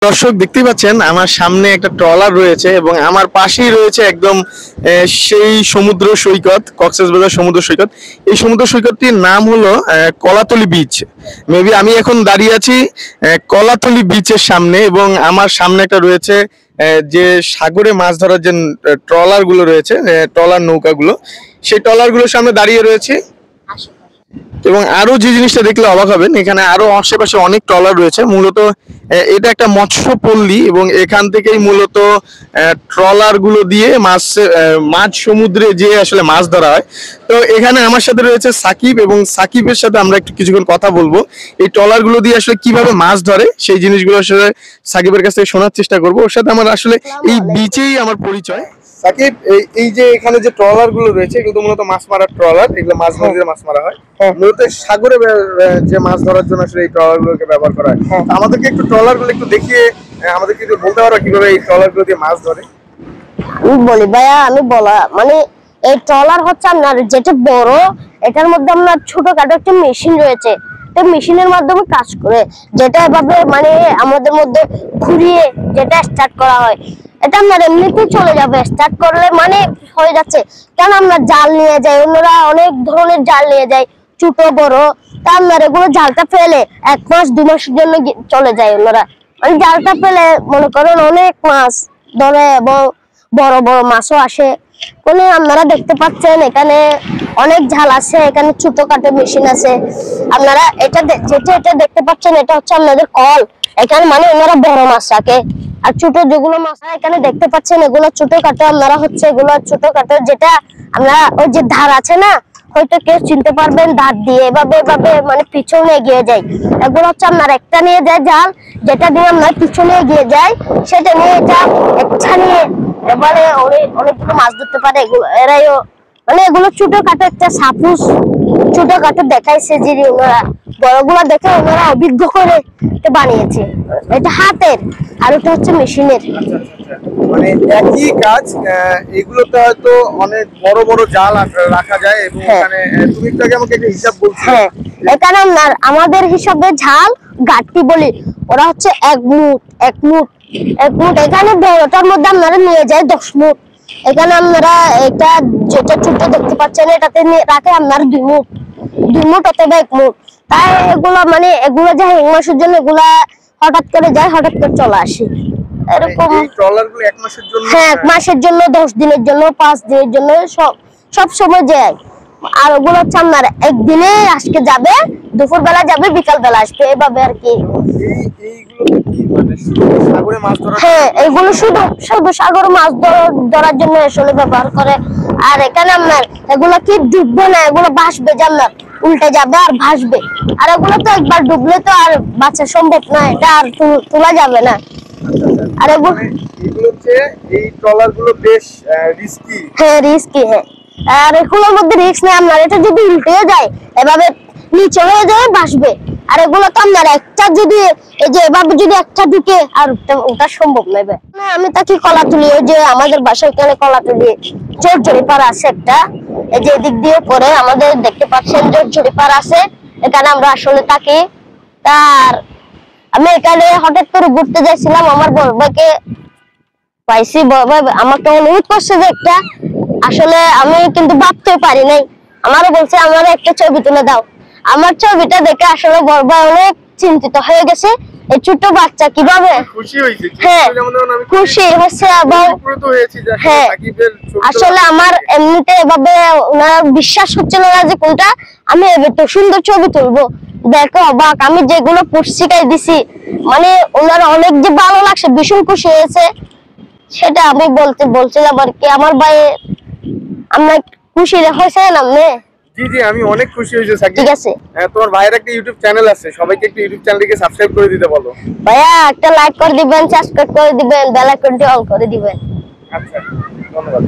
দর্শক দেখতে পাচ্ছেন আমার সামনে একটা ট্রলার রয়েছে এবং আমার পাশেই রয়েছে একদম সেই সমুদ্র সৈকত, কক্সবাজার সমুদ্র সৈকত। এই সমুদ্র সৈকতটির নাম হলো কলাতলি বিচ। মেবি আমি এখন দাঁড়িয়ে আছি কলাতলি বিচের সামনে এবং আমার সামনে একটা রয়েছে যে সাগরে মাছ ধরার যে ট্রলার গুলো রয়েছে, ট্রলার নৌকাগুলো, সেই ট্রলার গুলোর সামনে দাঁড়িয়ে রয়েছে। এবং আরো যে জিনিসটা দেখলে অবাক হবেন, এখানে আরো আশেপাশে অনেক ট্রলার রয়েছে। মূলত এটা একটা মৎস্য পল্লী এবং এখান থেকেই মূলত ট্রলার গুলো দিয়ে মাছ সমুদ্রে যে আসলে মাছ ধরা হয়। তো এখানে আমার সাথে রয়েছে সাকিব এবং সাকিবের সাথে আমরা একটু কিছুক্ষণ কথা বলবো। এই ট্রলার গুলো দিয়ে আসলে কিভাবে মাছ ধরে সেই জিনিসগুলো আসলে সাকিবের কাছ থেকে শোনার চেষ্টা করবো। ওর সাথে আমার আসলে এই বিচেই আমার পরিচয়। সাকিব, এই যে এখানে যে ট্রলার গুলো রয়েছে এগুলো মূলত মাছ মারার ট্রলার, এগুলো মাছ নদীতে মাছ মারা হয়। মূলত সাগরে যে মাছ ধরার জন্য আসলে এই ট্রলার গুলোকে ব্যবহার করা হয়। আমাদেরকে একটু ট্রলার গুলো একটু দেখিয়ে আমাদেরকে একটু বলতে পারো কিভাবে এই ট্রলার গুলো দিয়ে মাছ ধরে? আমি বলি ভাইয়া, আমি বলা মানে এই ট্রলার হচ্ছে আপনার যেটা বড়, এটার মধ্যে আপনার ছোটখাটো একটা মেশিন রয়েছে। মেশিনের মাধ্যমে কাজ করে, যেটা এভাবে মানে আমাদের মধ্যে ঘুরিয়ে যেটা স্টার্ট করা হয়, এটা আপনার এমনিতেই চলে যাবে। স্টার্ট করলে মানে হয়ে যাচ্ছে। কেন আমরা জাল নিয়ে যাই, অন্যরা অনেক ধরনের জাল নিয়ে যায়, ছোট বড়। তা আপনার এগুলো জালটা ফেলে 1 মাস 2 মাসের জন্য চলে যায় অন্যরা। মানে জালটা ফেলে মনে করেন অনেক মাছ ধরে এবং বড় বড় মাছও আসে। কোন আপনারা দেখতে পাচ্ছেন এখানে অনেক জাল আছে, এখানে ছোটখাটো মেশিন আছে। আপনারা এটা দেখতে পাচ্ছেন, এটা হচ্ছে আপনাদের কল। এখানে মানে ওনারা বড় মাছ রাখে, আর ছোট যেগুলো মাছ এখানে দেখতে পাচ্ছেন এগুলো ছোটখাটো। আপনারা হচ্ছে এগুলো ছোটখাটো, যেটা আমরা ওই যে ধার আছে না, হয়তো কেউ চিনতে পারবেন, ধার দিয়ে এভাবে এভাবে মানে পিছনে এগিয়ে যায়। এগুলো হচ্ছে আপনার একটা নিয়ে যায় জাল, যেটা দিয়ে আপনার পিছনে এগিয়ে যায়, সেটা নিয়ে যা একটা নিয়ে এবারে অনেকগুলো মাছ ধরতে পারে। এগুলো এরাইও মানে এগুলো ছোটখাটো একটা সাপুস ছোটখাটো দেখাইছে, যে ওনারা বড়গুলো দেখে ওনারা অভিজ্ঞ করে বানিয়েছে। এটা হাতের আর ওটা হচ্ছে মেশিনের। মানে একই কাজ, এগুলোতে হয়তো অনেক বড় বড় জাল রাখা যায় এবং এখানে তুমি একটু আগে আমাকে একটা হিসাব বলছো। হ্যাঁ, এখানে আমাদের হিসাবে ঝাল গাঁটটি বলি, ওরা হচ্ছে 1 মুঠ। এখানে বড়টার মধ্যে আপনারা নিয়ে যায় 10 মুঠ। এখানে আপনারা এটা যেটা ছোট দেখতে পাচ্ছেন এটাতে রাখে আপনার 2 মুঠ অথবা 1 মুঠ। তাই এগুলো মানে এগুলো যায় 1 মাসের জন্য, এগুলা হঠাৎ করে যায়, হঠাৎ করে চলে আসে এরকম। এই ট্রলারগুলো 1 মাসের জন্য? হ্যাঁ, 1 মাসের জন্য, 10 দিনের জন্য, 5 দিনের জন্য, সব সময় যায়। আর ওগুলো হচ্ছে আপনার একদিনে আজকে যাবে, দুপুর বেলা যাবে, বিকাল বেলা আসবে, এভাবে আর কি। হ্যাঁ, এগুলো শুধু সাগরে মাছ ধরার জন্য আসলে ব্যবহার করে। আর এখানে আপনার এগুলো কি ডুববে না, এগুলো ভাসবে, জানলাম উল্টে যাবে আর ভাসবে। আর এগুলো তো একবার ডুবলে তো আর বাঁচা সম্ভব না, এটা আর তোলা যাবে না। আর এগুলো এই ট্রলারগুলো বেশ রিস্কি। হ্যাঁ, রিস্কি। হ্যাঁ, আর এগুলোর মধ্যে রিস্ক নেই আপনার। এটা যদি উল্টে যায় এভাবে নিচে হয়ে যায়, ভাসবে। আর এগুলো তো আপনার একটা যদি এই যে এভাবে যদি একটা ঢুকে, আর ওটা সম্ভব নয়। আমি তাকে কলাতলি, ওই যে আমাদের বাসায় এখানে কলাতলি জোরজড়িপাড়া আছে একটা, এই যে এদিক দিয়ে পরে আমাদের দেখতে পাচ্ছেন জোরজড়িপাড়া আছে, এখানে আমরা আসলে থাকি। তার আমি এখানে হঠাৎ করে ঘুরতে যাচ্ছিলাম, আমার বড় ভাইকে পাইছি। বড় ভাই আমাকে অনুরোধ করছে যে একটা, আসলে আমি কিন্তু ভাবতে পারি নাই। আমারও বলছে আমার একটা ছবি তুলে দাও। আমার ছবিটা দেখে আসলে বড় ভাই অনেক চিন্তিত হয়ে গেছে, এই ছোট বাচ্চা কিভাবে খুশি হয়েছে। হ্যাঁ, খুশি হয়েছে। এবং হ্যাঁ, আসলে আমার এমনিতে এভাবে ওনার বিশ্বাস হচ্ছিল না যে কোনটা আমি এত সুন্দর ছবি তুলবো। দেখো অবাক, আমি যেগুলো শিখাই দিছি, মানে ওনার অনেক যে ভালো লাগছে, ভীষণ খুশি হয়েছে। সেটা আমি বলছিলাম আর কি। আমার ভাই আমরা খুশি হয়েছেন আপনি? জি জি, আমি অনেক খুশি হয়েছি সাকিব। ঠিক আছে, তোমার ভাইয়ের একটা ইউটিউব চ্যানেল আছে, সবাইকে একটু ইউটিউব চ্যানেলটিকে সাবস্ক্রাইব করে দিতে বলো। ভাইয়া একটা লাইক করে দিবেন, সাবস্ক্রাইব করে দিবেন, বেল আইকনটি অন করে দিবেন। আচ্ছা, ধন্যবাদ।